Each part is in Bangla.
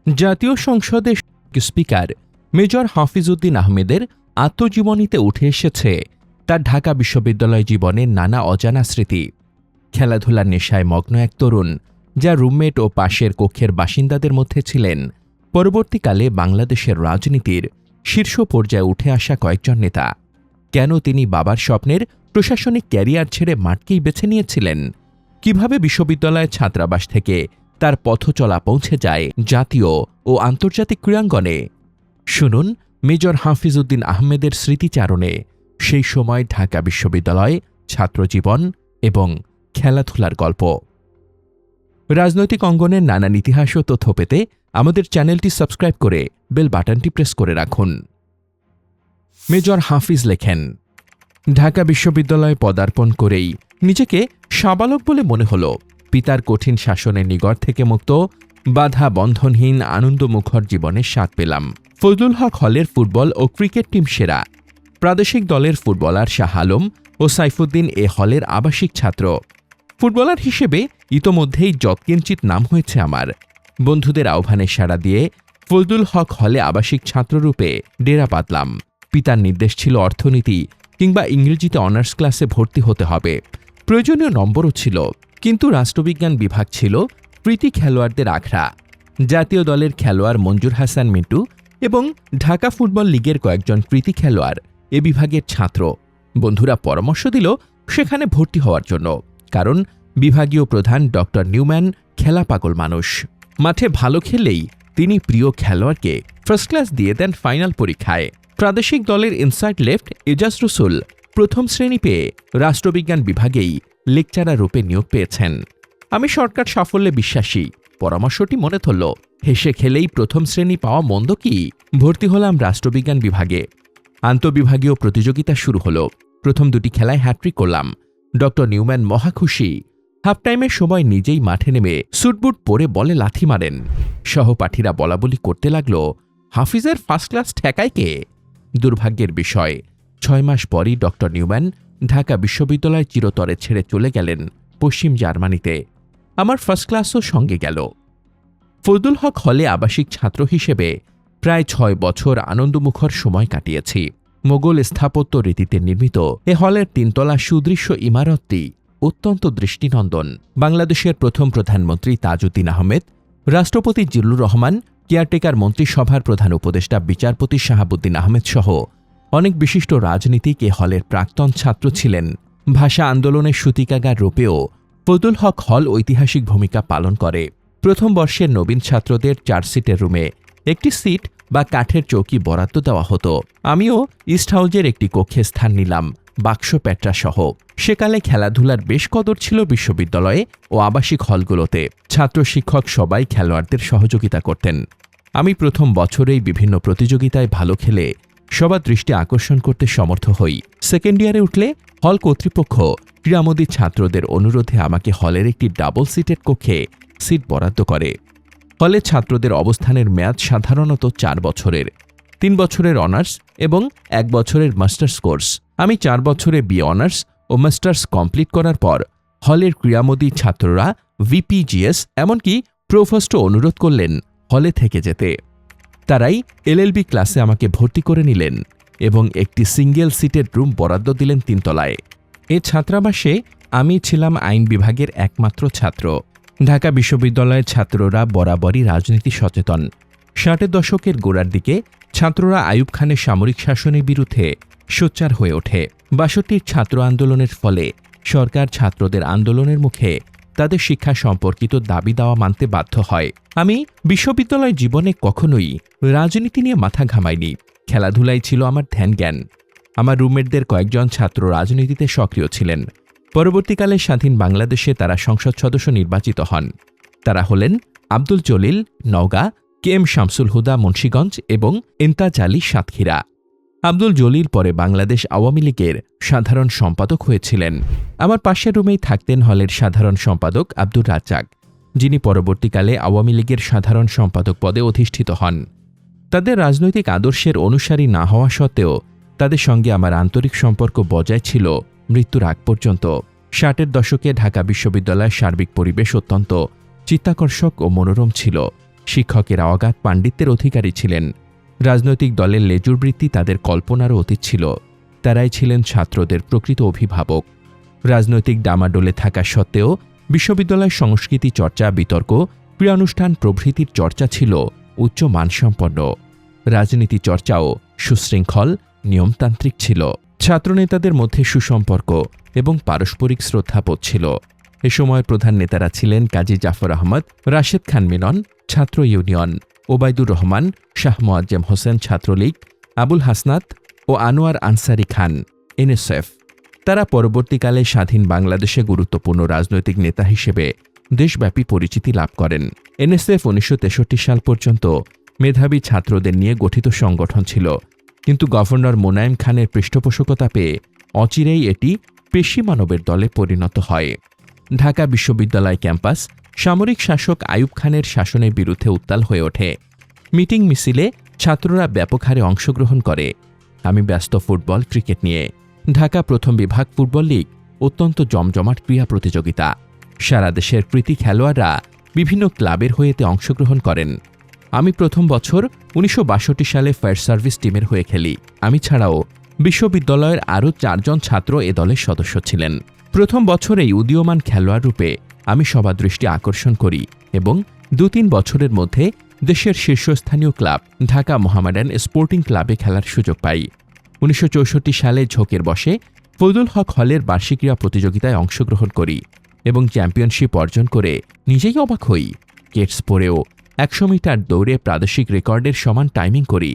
জাতীয় সংসদের স্পিকার মেজর হাফিজউদ্দিন আহমেদের আত্মজীবনীতে উঠে এসেছে তার ঢাকা বিশ্ববিদ্যালয় জীবনের নানা অজানা স্মৃতি। খেলাধুলার নেশায় মগ্ন এক তরুণ, যা রুমমেট ও পাশের কক্ষের বাসিন্দাদের মধ্যে ছিলেন পরবর্তীকালে বাংলাদেশের রাজনীতির শীর্ষ পর্যায়ে উঠে আসা কয়েকজন নেতা। কেন তিনি বাবার স্বপ্নের প্রশাসনিক ক্যারিয়ার ছেড়ে মাঠকেই বেছে নিয়েছিলেন? কিভাবে বিশ্ববিদ্যালয়ের ছাত্রাবাস থেকে তার পথচলা পৌঁছে যায় জাতীয় ও আন্তর্জাতিক ক্রীড়াঙ্গনে? শুনুন মেজর হাফিজউদ্দিন আহমেদের স্মৃতিচারণে সেই সময় ঢাকা বিশ্ববিদ্যালয়, ছাত্রজীবন এবং খেলাধুলার গল্প। রাজনৈতিক অঙ্গনের নানান ইতিহাস ও তথ্য পেতে আমাদের চ্যানেলটি সাবস্ক্রাইব করে বেল বাটনটি প্রেস করে রাখুন। মেজর হাফিজ লেখেন, ঢাকা বিশ্ববিদ্যালয়ে পদার্পণ করেই নিজেকে সাবালক বলে মনে হল। পিতার কঠিন শাসনের নিগড় থেকে মুক্ত, বাধা বন্ধনহীন আনন্দমুখর জীবনের স্বাদ পেলাম। ফজলুল হক হলের ফুটবল ও ক্রিকেট টিম সেরা। প্রাদেশিক দলের ফুটবলার শাহ আলম ও সাইফুদ্দিন এ হলের আবাসিক ছাত্র। ফুটবলার হিসেবে ইতোমধ্যেই যৎকিঞ্চিৎ নাম হয়েছে আমার। বন্ধুদের আহ্বানে সাড়া দিয়ে ফজলুল হক হলে আবাসিক ছাত্ররূপে ডেরা পাতলাম। পিতার নির্দেশ ছিল অর্থনীতি কিংবা ইংরেজিতে অনার্স ক্লাসে ভর্তি হতে হবে। প্রয়োজনীয় নম্বরও ছিল, কিন্তু রাষ্ট্রবিজ্ঞান বিভাগ ছিল প্রীতি খেলোয়াড়দের আখড়া। জাতীয় দলের খেলোয়াড় মঞ্জুর হাসান মিন্টু এবং ঢাকা ফুটবল লিগের কয়েকজন প্রীতি খেলোয়াড় এ বিভাগের ছাত্র। বন্ধুরা পরামর্শ দিল সেখানে ভর্তি হওয়ার জন্য, কারণ বিভাগীয় প্রধান ড নিউম্যান খেলা পাগল মানুষ। মাঠে ভালো খেললেই তিনি প্রিয় খেলোয়াড়কে ফার্স্ট ক্লাস দিয়ে দেন ফাইনাল পরীক্ষায়। প্রাদেশিক দলের ইনসাইড লেফট এজাজ রসুল প্রথম শ্রেণী পেয়ে রাষ্ট্রবিজ্ঞান বিভাগেই লেকচারার রূপে নিয়োগ পেয়েছেন। আমি শর্টকাট সাফল্যে বিশ্বাসী। পরামর্শটি মনে ধরল। হেসে খেলেই প্রথম শ্রেণী পাওয়া মন্দ কি? ভর্তি হলাম রাষ্ট্রবিজ্ঞান বিভাগে। আন্তঃবিভাগীয় প্রতিযোগিতা শুরু হলো। প্রথম দুটি খেলায় হ্যাট্রিক করলাম। ড নিউম্যান মহা খুশি। হাফ টাইমের সময় নিজেই মাঠে নেমে স্যুটবুট পরে বলে লাথি মারেন। সহপাঠীরা বলাবলি করতে লাগল, হাফিজের ফার্স্ট ক্লাস ঠেকায় কে? দুর্ভাগ্যের বিষয়, 6 মাস পরই ড নিউম্যান ঢাকা বিশ্ববিদ্যালয় চিরতরে ছেড়ে চলে গেলেন পশ্চিম জার্মানিতে। আমার ফার্স্ট ক্লাসও সঙ্গে গেল। ফজলুল হক হলে আবাসিক ছাত্র হিসেবে প্রায় 6 বছর আনন্দমুখর সময় কাটিয়েছি। মোগল স্থাপত্য রীতিতে নির্মিত এ হলের 3 তলা সুদৃশ্য ইমারতটি অত্যন্ত দৃষ্টিনন্দন। বাংলাদেশের প্রথম প্রধানমন্ত্রী তাজউদ্দিন আহমেদ, রাষ্ট্রপতি জিল্লুর রহমান, কেয়ারটেকার মন্ত্রিসভার প্রধান উপদেষ্টা বিচারপতি শাহাবুদ্দিন আহমেদ সহ অনেক বিশিষ্ট রাজনীতিক এ হলের প্রাক্তন ছাত্র ছিলেন। ভাষা আন্দোলনের সূতিকাগার রূপেও ফজলুল হক হল ঐতিহাসিক ভূমিকা পালন করে। প্রথম বর্ষের নবীন ছাত্রদের 4 সিটের রুমে একটি সিট বা কাঠের চৌকি বরাদ্দ দেওয়া হতো। আমিও ইস্ট হাউজের একটি কক্ষে স্থান নিলাম, বাক্স প্যাট্রা সহ। সেকালে খেলাধুলার বেশ কদর ছিল বিশ্ববিদ্যালয়ে ও আবাসিক হলগুলোতে। ছাত্র শিক্ষক সবাই খেলোয়াড়দের সহযোগিতা করতেন। আমি প্রথম বছরেই বিভিন্ন প্রতিযোগিতায় ভালো খেলে সবার দৃষ্টি আকর্ষণ করতে সমর্থ হই। সেকেন্ড ইয়ারে উঠলে হল কর্তৃপক্ষ ক্রীড়ামোদী ছাত্রদের অনুরোধে আমাকে হলের একটি ডাবল সিটের কক্ষে সিট বরাদ্দ করে। হলে ছাত্রদের অবস্থানের মেয়াদ সাধারণত 4 বছরের, 3 বছরের অনার্স এবং 1 বছরের মাস্টার্স কোর্স। আমি 4 বছরে বিএ অনার্স ও মাস্টার্স কমপ্লিট করার পর হলের ক্রীড়ামোদী ছাত্ররা ভিপিজিএস এমনকি প্রভোস্টও অনুরোধ করলেন হলে থেকে যেতে। তারাই এলএলবি ক্লাসে আমাকে ভর্তি করে নিলেন এবং একটি সিঙ্গেল সিটের রুম বরাদ্দ দিলেন 3 তলায়। এ ছাত্রাবাসে আমি ছিলাম আইন বিভাগের একমাত্র ছাত্র। ঢাকা বিশ্ববিদ্যালয়ের ছাত্ররা বরাবরই রাজনীতি সচেতন। 60-এর দশকের গোড়ার দিকে ছাত্ররা আইয়ুব খানের সামরিক শাসনের বিরুদ্ধে সোচ্চার হয়ে ওঠে। 62-র ছাত্র আন্দোলনের ফলে সরকার ছাত্রদের আন্দোলনের মুখে তাদের শিক্ষা সম্পর্কিত দাবি দাওয়া মানতে বাধ্য হয়। আমি বিশ্ববিদ্যালয় জীবনে কখনোই রাজনীতি নিয়ে মাথা ঘামাইনি। খেলাধুলাই ছিল আমার ধ্যান জ্ঞান। আমার রুমমেটদের কয়েকজন ছাত্র রাজনীতিতে সক্রিয় ছিলেন। পরবর্তীকালে স্বাধীন বাংলাদেশে তারা সংসদ সদস্য নির্বাচিত হন। তারা হলেন আব্দুল জলিল নওগাঁ, KM শামসুল হুদা মুন্সীগঞ্জ এবং ইমতাজ আলী সাতক্ষীরা। আব্দুল জলিল পরে বাংলাদেশ আওয়ামী লীগের সাধারণ সম্পাদক হয়েছিলেন। আমার পাশের রুমেই থাকতেন হলের সাধারণ সম্পাদক আব্দুর রাজ্জাক, যিনি পরবর্তীকালে আওয়ামী লীগের সাধারণ সম্পাদক পদে অধিষ্ঠিত হন। তাদের রাজনৈতিক আদর্শের অনুসারী না হওয়া সত্ত্বেও তাদের সঙ্গে আমার আন্তরিক সম্পর্ক বজায় ছিল মৃত্যুর আগ পর্যন্ত। 60-এর দশকে ঢাকা বিশ্ববিদ্যালয়ের সার্বিক পরিবেশ অত্যন্ত চিত্তাকর্ষক ও মনোরম ছিল। শিক্ষকেরা অগাধ পাণ্ডিত্যের অধিকারী ছিলেন। রাজনৈতিক দলের লেজুরবৃত্তি তাদের কল্পনারও অতীত ছিল। তারাই ছিলেন ছাত্রদের প্রকৃত অভিভাবক। রাজনৈতিক ডামাডোলে থাকা সত্ত্বেও বিশ্ববিদ্যালয় সংস্কৃতি চর্চা, বিতর্ক, ক্রীড়ানুষ্ঠান প্রভৃতির চর্চা ছিল উচ্চ মানসম্পন্ন। রাজনীতি চর্চাও সুশৃঙ্খল, নিয়মতান্ত্রিক ছিল। ছাত্রনেতাদের মধ্যে সুসম্পর্ক এবং পারস্পরিক শ্রদ্ধাবোধ ছিল। এ সময়ের প্রধান নেতারা ছিলেন কাজী জাফর আহমদ, রাশেদ খান মেনন ছাত্র ইউনিয়ন, ওবায়দুর রহমান, শাহ মোয়াজ্জেম হোসেন ছাত্রলীগ, আবুল হাসনাত ও আনোয়ার আনসারি খান এনএসএফ। তারা পরবর্তীকালে স্বাধীন বাংলাদেশে গুরুত্বপূর্ণ রাজনৈতিক নেতা হিসেবে দেশব্যাপী পরিচিতি লাভ করেন। এনএসএফ 1963 সাল পর্যন্ত মেধাবী ছাত্রদের নিয়ে গঠিত সংগঠন ছিল, কিন্তু গভর্নর মোনায়েম খানের পৃষ্ঠপোষকতা পেয়ে অচিরেই এটি পেশি মানবের দলে পরিণত হয়। ঢাকা বিশ্ববিদ্যালয় ক্যাম্পাস সামরিক শাসক আইয়ুব খানের শাসনের বিরুদ্ধে উত্তাল হয়ে ওঠে। মিটিং মিছিলে ছাত্ররা ব্যাপক হারে অংশগ্রহণ করে। আমি ব্যস্ত ফুটবল, ক্রিকেট নিয়ে। ঢাকা প্রথম বিভাগ ফুটবল লীগ অত্যন্ত জমজমাট ক্রীড়া প্রতিযোগিতা। সারা দেশের কৃতী খেলোয়াড়রা বিভিন্ন ক্লাবের হয়েতে অংশগ্রহণ করেন। আমি প্রথম বছর 1962 সালে ফায়ার সার্ভিস টিমের হয়ে খেলি। আমি ছাড়াও বিশ্ববিদ্যালয়ের আরও 4 জন ছাত্র এ দলের সদস্য ছিলেন। প্রথম বছরেই উদীয়মান খেলোয়াড় রূপে আমি সবার দৃষ্টি আকর্ষণ করি এবং 2-3 বছরের মধ্যে দেশের শীর্ষস্থানীয় ক্লাব ঢাকা মোহামেডান স্পোর্টিং ক্লাবে খেলার সুযোগ পাই। 1964 সালে ঝোঁকের বসে ফজলুল হক হলের বার্ষিক ক্রীড়া প্রতিযোগিতায় অংশগ্রহণ করি এবং চ্যাম্পিয়নশিপ অর্জন করে নিজেই অবাক হই। কেটস পরেও 100 মিটার দৌড়ে প্রাদেশিক রেকর্ডের সমান টাইমিং করি।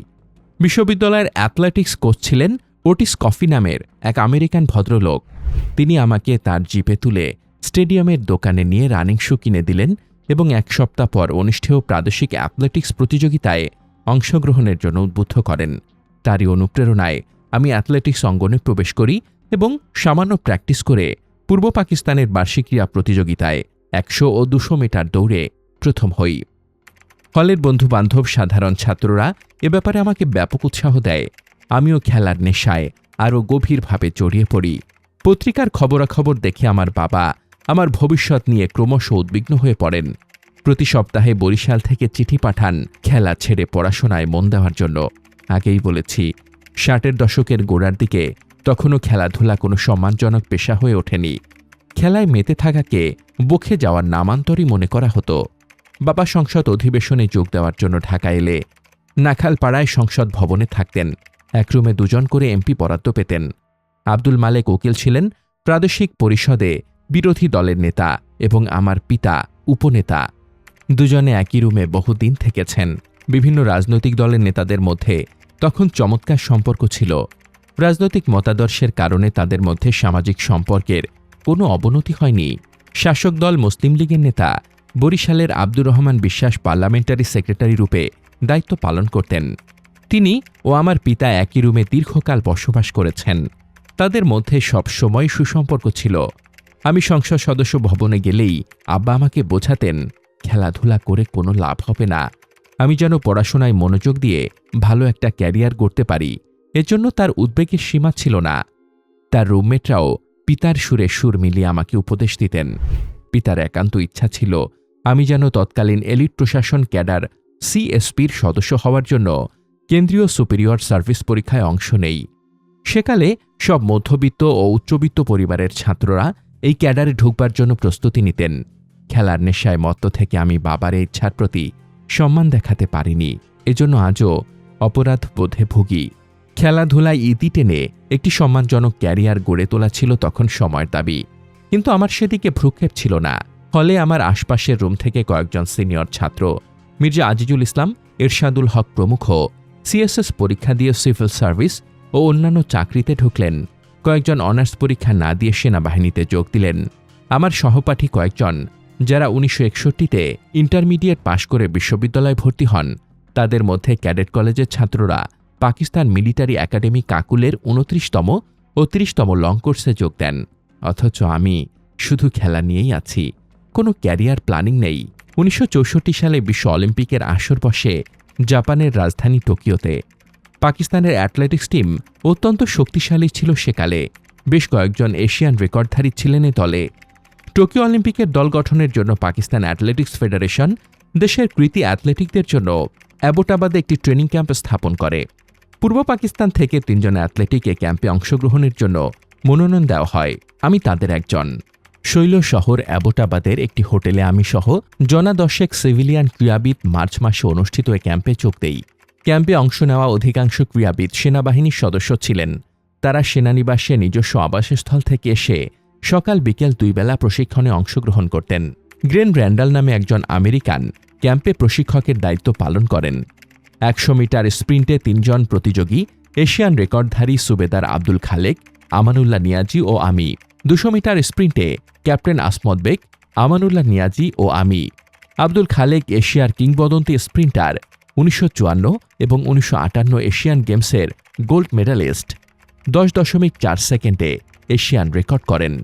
বিশ্ববিদ্যালয়ের অ্যাথলেটিক্স কোচ ছিলেন ওটিস কফি নামের এক আমেরিকান ভদ্রলোক। তিনি আমাকে তার জিপে তুলে স্টেডিয়ামের দোকানে নিয়ে রানিং শু কিনে দিলেন এবং 1 সপ্তাহ পর অনুষ্ঠেয় প্রাদেশিক অ্যাথলেটিক্স প্রতিযোগিতায় অংশগ্রহণের জন্য উদ্বুদ্ধ করেন। তারই অনুপ্রেরণায় আমি অ্যাথলেটিক্স অঙ্গনে প্রবেশ করি এবং সামান্য প্র্যাকটিস করে পূর্ব পাকিস্তানের বার্ষিক ক্রীড়া প্রতিযোগিতায় 100 ও 200 মিটার দৌড়ে প্রথম হই। হলের বন্ধুবান্ধব, সাধারণ ছাত্ররা এ ব্যাপারে আমাকে ব্যাপক উৎসাহ দেয়। আমিও খেলার নেশায় আরও গভীরভাবে জড়িয়ে পড়ি। পত্রিকার খবরাখবর দেখে আমার বাবা আমার ভবিষ্যৎ নিয়ে ক্রমশ উদ্বিগ্ন হয়ে পড়েন। প্রতি সপ্তাহে বরিশাল থেকে চিঠি পাঠান খেলা ছেড়ে পড়াশোনায় মন দেওয়ার জন্য। আগেই বলেছি, 60-এর দশকের গোড়ার দিকে তখনও খেলাধুলা কোনো সম্মানজনক পেশা হয়ে ওঠেনি। খেলায় মেতে থাকাকে বকে যাওয়ার নামান্তরই মনে করা হতো। বাবা সংসদ অধিবেশনে যোগ দেওয়ার জন্য ঢাকা এলে নাখালপাড়ায় সংসদ ভবনে থাকতেন। এক রুমে 2 জন করে এমপি বরাদ্দ পেতেন। আব্দুল মালেক উকিল ছিলেন প্রাদেশিক পরিষদে বিরোধী দলের নেতা এবং আমার পিতা উপনেতা। দুজনে একই রুমে বহুদিন থেকেছেন। বিভিন্ন রাজনৈতিক দলের নেতাদের মধ্যে তখন চমৎকার সম্পর্ক ছিল। রাজনৈতিক মতাদর্শের কারণে তাদের মধ্যে সামাজিক সম্পর্কের কোনো অবনতি হয়নি। শাসক দল মুসলিম লীগের নেতা বরিশালের আব্দুর রহমান বিশ্বাস পার্লামেন্টারি সেক্রেটারি রূপে দায়িত্ব পালন করতেন। তিনি ও আমার পিতা একই রুমে দীর্ঘকাল বসবাস করেছেন। তাদের মধ্যে সবসময় সুসম্পর্ক ছিল। আমি সংসদ সদস্য ভবনে গেলেই আব্বা আমাকে বোঝাতেন, খেলাধুলা করে কোনো লাভ হবে না। আমি যেন পড়াশোনায় মনোযোগ দিয়ে ভালো একটা ক্যারিয়ার গড়তে পারি, এজন্য তার উদ্বেগের সীমা ছিল না। তার রুমমেটরাও পিতার সুরে সুর মিলিয়ে আমাকে উপদেশ দিতেন। পিতার একান্ত ইচ্ছা ছিল আমি যেন তৎকালীন এলিট প্রশাসন ক্যাডার সিএসপির সদস্য হওয়ার জন্য কেন্দ্রীয় সুপিরিয়র সার্ভিস পরীক্ষায় অংশ নেই। সেকালে সব মধ্যবিত্ত ও উচ্চবিত্ত পরিবারের ছাত্ররা এই ক্যাডারে ঢুকবার জন্য প্রস্তুতি নিতেন। খেলার নেশায় মত্ত থেকে আমি বাবার এই ইচ্ছার প্রতি সম্মান দেখাতে পারিনি, এজন্য আজও অপরাধ বোধে ভুগি। খেলাধুলায় ইতি টেনে একটি সম্মানজনক ক্যারিয়ার গড়ে তোলা ছিল তখন সময়ের দাবি, কিন্তু আমার সেদিকে ভ্রুক্ষেপ ছিল না। ফলে আমার আশপাশের রুম থেকে কয়েকজন সিনিয়র ছাত্র মির্জা আজিজুল ইসলাম, এরশাদুল হক প্রমুখ সিএসএস পরীক্ষা দিয়ে সিভিল সার্ভিস ও অন্যান্য চাকরিতে ঢুকলেন। কয়েকজন অনার্স পরীক্ষা না দিয়ে সেনাবাহিনীতে যোগ দিলেন। আমার সহপাঠী কয়েকজন যারা 1961-তে ইন্টারমিডিয়েট পাশ করে বিশ্ববিদ্যালয়ে ভর্তি হন, তাদের মধ্যে ক্যাডেট কলেজের ছাত্ররা পাকিস্তান মিলিটারি একাডেমি কাকুলের 29তম ও 30তম লং কোর্সে যোগ দেন। অথচ আমি শুধু খেলা নিয়েই আছি, কোনো ক্যারিয়ার প্ল্যানিং নেই। 1964 সালে বিশ্ব অলিম্পিকের আসর বসে জাপানের রাজধানী টোকিওতে। পাকিস্তানের অ্যাথলেটিক্স টিম অত্যন্ত শক্তিশালী ছিল সেকালে। বেশ কয়েকজন এশিয়ান রেকর্ডধারী ছিলেন এ দলে। টোকিও অলিম্পিকের দল গঠনের জন্য পাকিস্তান অ্যাথলেটিক্স ফেডারেশন দেশের কৃতী অ্যাথলেটিকদের জন্য অ্যাবোটাবাদে একটি ট্রেনিং ক্যাম্প স্থাপন করে। পূর্ব পাকিস্তান থেকে 3 জন অ্যাথলেটিক এ ক্যাম্পে অংশগ্রহণের জন্য মনোনয়ন দেওয়া হয়। আমি তাদের একজন। শৈল শহর অ্যাবোটাবাদের একটি হোটেলে আমি সহ জনা 10 সিভিলিয়ান ক্রীড়াবিদ মার্চ মাসে অনুষ্ঠিত এ ক্যাম্পে যোগ দেই। ক্যাম্পে অংশ নেওয়া অধিকাংশ ক্রীড়াবিদ সেনাবাহিনীর সদস্য ছিলেন। তারা সেনানিবাসে নিজস্ব আবাসস্থল থেকে এসে সকাল বিকেল 2 বেলা প্রশিক্ষণে অংশগ্রহণ করতেন। গ্রেন র্যান্ডাল নামে একজন আমেরিকান ক্যাম্পে প্রশিক্ষকের দায়িত্ব পালন করেন। 100 মিটার স্প্রিন্টে 3 জন প্রতিযোগী, এশিয়ান রেকর্ডধারী সুবেদার আব্দুল খালেক, আমানুল্লাহ নিয়াজি ও আমি। 200 মিটার স্প্রিন্টে ক্যাপ্টেন আসমত বেগ, আমানুল্লাহ নিয়াজি ও আমি। আব্দুল খালেক এশিয়ার কিংবদন্তি স্প্রিন্টার, 1954 এবং 1958 এশিয়ান গেমসের গোল্ড মেডালিস্ট। 10.4 সেকেন্ডে এশিয়ান রেকর্ড করেন।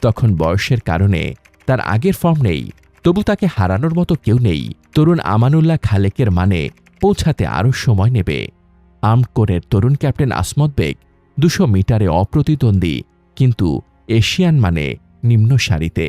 তখন বয়সের কারণে তার আগের ফর্ম নেই, তবু তাকে হারানোর মতো কেউ নেই। তরুণ আমানুল্লাহ খালেকের মানে পৌঁছাতে আরও সময় নেবে। আর্মড কোরের তরুণ ক্যাপ্টেন আসমত বেগ 200 মিটারে অপ্রতিদ্বন্দ্বী, কিন্তু এশিয়ান মানে নিম্ন সারিতে।